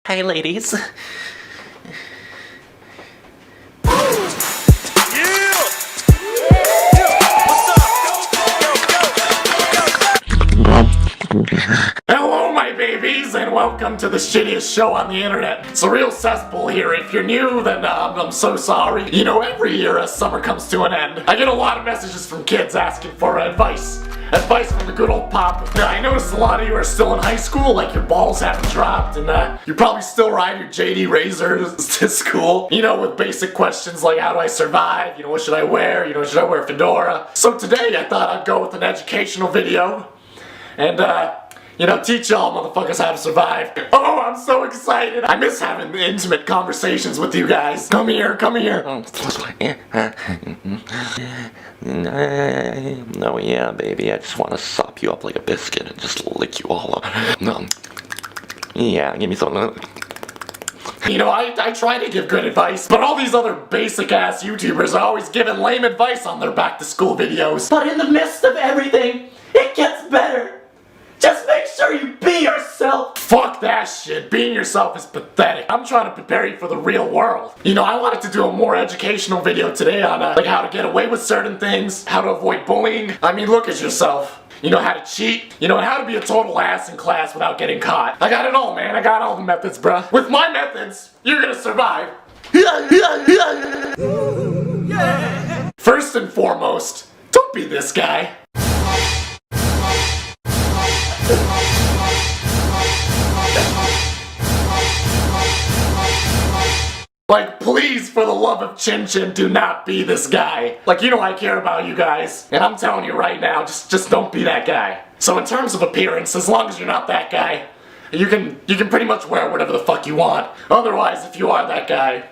Hey, ladies. Hello, my babies, and welcome to the shittiest show on the internet. It's a real cesspool here. If you're new, then I'm so sorry. You know, every year as summer comes to an end, I get a lot of messages from kids asking for advice. Advice from the good old pop. Now, I noticed a lot of you are still in high school, like your balls haven't dropped, and you probably still ride your JD Razors to school. You know, with basic questions like, how do I survive? You know, what should I wear? You know, should I wear a fedora? So today, I thought I'd go with an educational video. And, you know, teach y'all motherfuckers how to survive. Oh, I'm so excited. I miss having intimate conversations with you guys. Come here, come here. No, yeah, baby, I just want to sop you up like a biscuit and just lick you all up. Yeah, give me some. You know, I try to give good advice, but all these other basic-ass YouTubers are always giving lame advice on their back-to-school videos. But in the midst of everything, it gets better. Just make sure you be yourself. Fuck that shit. Being yourself is pathetic. I'm trying to prepare you for the real world. You know, I wanted to do a more educational video today on like how to get away with certain things, how to avoid bullying. I mean, look at yourself. You know how to cheat, you know, and how to be a total ass in class without getting caught. I got it all, man. I got all the methods, bruh. With my methods, you're gonna survive. First and foremost, don't be this guy. Like, please, for the love of Chin Chin, do not be this guy. Like, you know I care about you guys, and I'm telling you right now, just don't be that guy. So in terms of appearance, as long as you're not that guy, you can pretty much wear whatever the fuck you want. Otherwise, if you are that guy,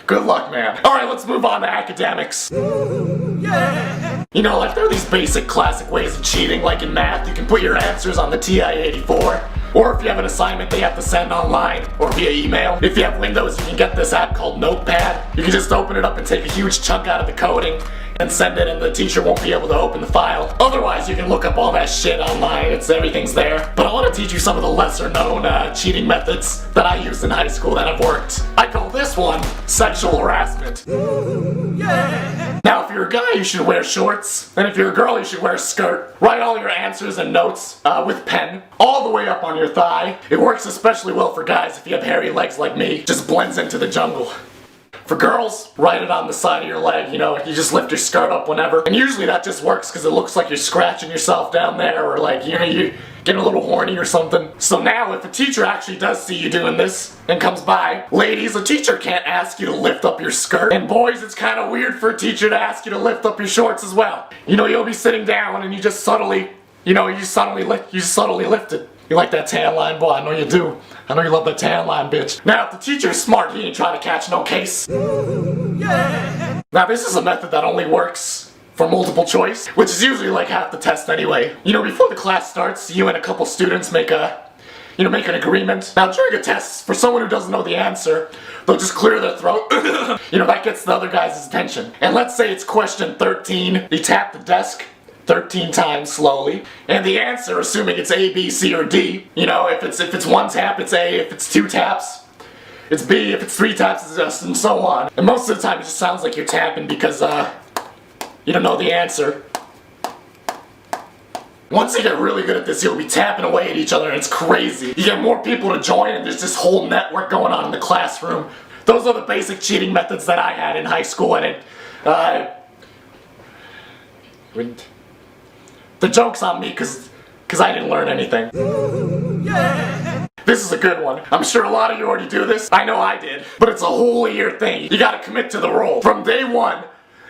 good luck, man. Alright, let's move on to academics. You know, like, there are these basic classic ways of cheating, like in math. You can put your answers on the TI-84. Or if you have an assignment they have to send online or via email. If you have Windows, you can get this app called Notepad. You can just open it up and take a huge chunk out of the coding and send it, and the teacher won't be able to open the file. Otherwise, you can look up all that shit online. Everything's there. But I want to teach you some of the lesser known cheating methods that I used in high school that have worked. I call this one sexual harassment. Now, if you're a guy, you should wear shorts. And if you're a girl, you should wear a skirt. Write all your answers and notes with pen all the way up on your thigh. It works especially well for guys if you have hairy legs like me. Just blends into the jungle. For girls, write it on the side of your leg, you know, you just lift your skirt up whenever. And usually that just works because it looks like you're scratching yourself down there, or like, you know, you getting a little horny or something. So now, if a teacher actually does see you doing this and comes by, ladies, a teacher can't ask you to lift up your skirt. And boys, it's kind of weird for a teacher to ask you to lift up your shorts as well. You know, you'll be sitting down and you just subtly, you know, you subtly lift it. You like that tan line, boy? I know you do. I know you love that tan line, bitch. Now, if the teacher's smart, he ain't trying to catch no case. Now, this is a method that only works for multiple choice, which is usually like half the test anyway. You know, before the class starts, you and a couple students make an agreement. Now, during a test, for someone who doesn't know the answer, they'll just clear their throat. You know, that gets the other guy's attention. And let's say it's question 13. You tap the desk 13 times slowly, and the answer, assuming it's A, B, C, or D, you know, if it's one tap, it's A, if it's two taps, it's B, if it's three taps, it's S, and so on. And most of the time, it just sounds like you're tapping because, you don't know the answer. Once you get really good at this, you'll be tapping away at each other, and it's crazy. You get more people to join, and there's this whole network going on in the classroom. Those are the basic cheating methods that I had in high school, and the joke's on me, cause I didn't learn anything. This is a good one. I'm sure a lot of you already do this. I know I did. But it's a whole year thing. You gotta commit to the role. From day one,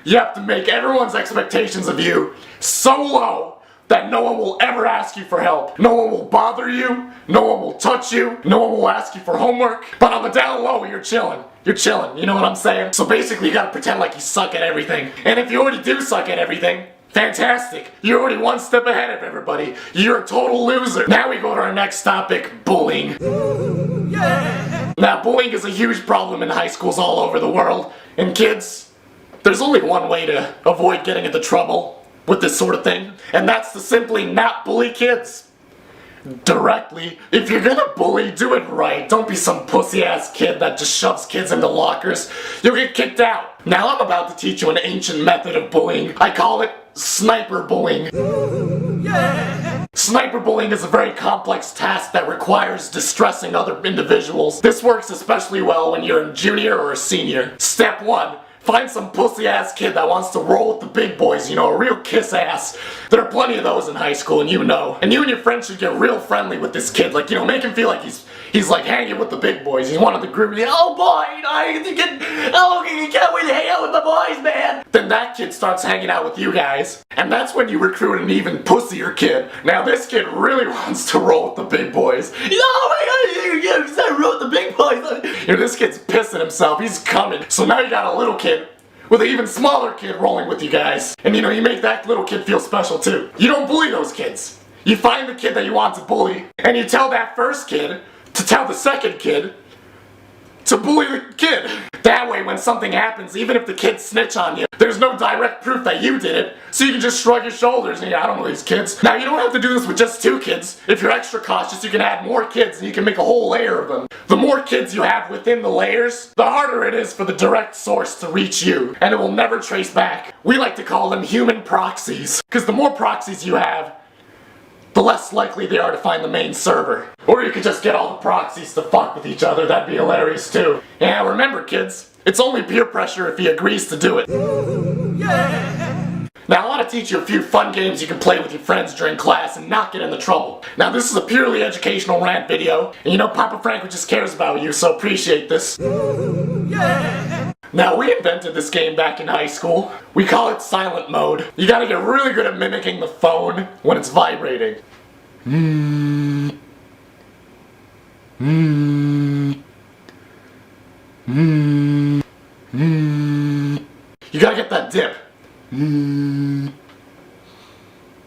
you have to make everyone's expectations of you so low that no one will ever ask you for help. No one will bother you. No one will touch you. No one will ask you for homework. But on the down low, you're chilling. You're chilling. You know what I'm saying? So basically, you gotta pretend like you suck at everything. And if you already do suck at everything, fantastic! You're already one step ahead of everybody. You're a total loser. Now we go to our next topic, bullying. Now, bullying is a huge problem in high schools all over the world. And kids, there's only one way to avoid getting into trouble with this sort of thing, and that's to simply not bully kids. directly. If you're gonna bully, do it right. Don't be some pussy-ass kid that just shoves kids into lockers. You'll get kicked out. Now I'm about to teach you an ancient method of bullying. I call it sniper bullying. Sniper bullying is a very complex task that requires distressing other individuals. This works especially well when you're a junior or a senior. Step 1. Find some pussy-ass kid that wants to roll with the big boys, you know, a real kiss-ass. There are plenty of those in high school, and you know. And you and your friends should get real friendly with this kid. Like, you know, make him feel like he's like hanging with the big boys. He's one of the group. Oh boy, you can't wait to hang out with the boys, man. Then that kid starts hanging out with you guys. And that's when you recruit an even pussier kid. Now this kid really wants to roll with the big boys. Oh my god, he's gonna roll with the big boys. You know, this kid's pissing himself. He's coming. So now you got a little kid with an even smaller kid rolling with you guys. And you know, you make that little kid feel special too. You don't bully those kids. You find the kid that you want to bully, and you tell that first kid to tell the second kid to bully the kid. That way, when something happens, even if the kids snitch on you, there's no direct proof that you did it, so you can just shrug your shoulders and I don't know these kids. Now, you don't have to do this with just 2 kids. If you're extra cautious, you can add more kids and you can make a whole layer of them. The more kids you have within the layers, the harder it is for the direct source to reach you, and it will never trace back. We like to call them human proxies, because the more proxies you have, the less likely they are to find the main server. Or you could just get all the proxies to fuck with each other. That'd be hilarious too. Yeah, remember kids, it's only peer pressure if he agrees to do it. Now I want to teach you a few fun games you can play with your friends during class and not get into trouble. Now this is a purely educational rant video, and you know Papa Frank just cares about you, so appreciate this. Now we invented this game back in high school. We call it silent mode. You gotta get really good at mimicking the phone when it's vibrating. You gotta get that dip.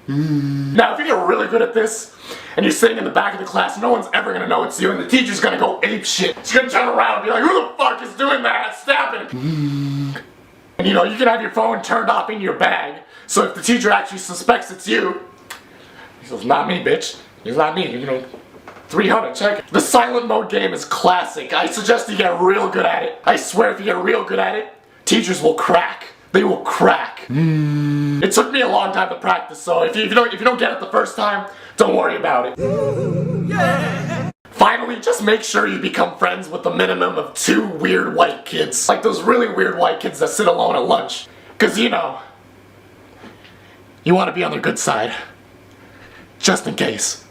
Now if you get really good at this, and you're sitting in the back of the class, no one's ever gonna know it's you, and the teacher's gonna go ape shit. She's gonna turn around and be like, who the fuck is doing that? Stop it! And you know, you can have your phone turned off in your bag, so if the teacher actually suspects it's you, he says, not me, bitch. It's not me, you know. 300, check it. The silent mode game is classic. I suggest you get real good at it. I swear if you get real good at it, teachers will crack. They will crack. It took me a long time to practice, so if you don't get it the first time, don't worry about it. Finally, just make sure you become friends with a minimum of 2 weird white kids. Like those really weird white kids that sit alone at lunch. Cause you know, you want to be on their good side. Just in case.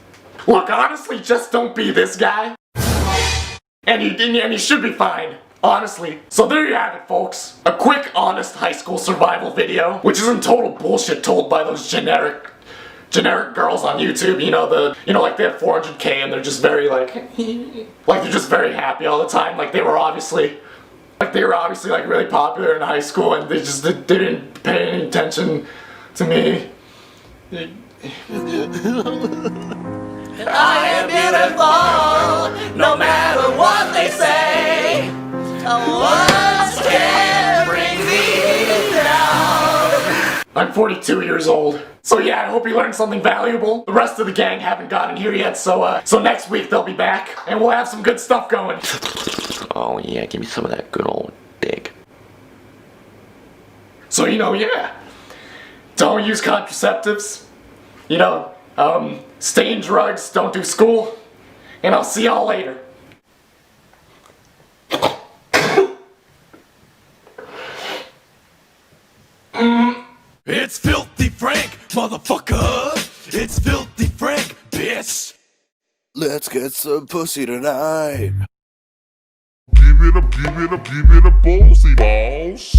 Look, honestly, just don't be this guy. And you should be fine. Honestly. So there you have it, folks. A quick, honest high school survival video, which isn't total bullshit told by those generic girls on YouTube. You know, like they have 400K and they're just very like they're just very happy all the time. Like they were obviously like really popular in high school, and they didn't pay any attention to me. I am beautiful, no matter what they say. Words can't bring me down. I'm 42 years old. So yeah, I hope you learned something valuable. The rest of the gang haven't gotten here yet, so next week they'll be back, and we'll have some good stuff going. Oh yeah, give me some of that good old dick. So you know, yeah. Don't use contraceptives. You know, stay in drugs, don't do school, and I'll see y'all later. It's Filthy Frank, motherfucker! It's Filthy Frank, bitch! Let's get some pussy tonight. Give it a ballsy balls.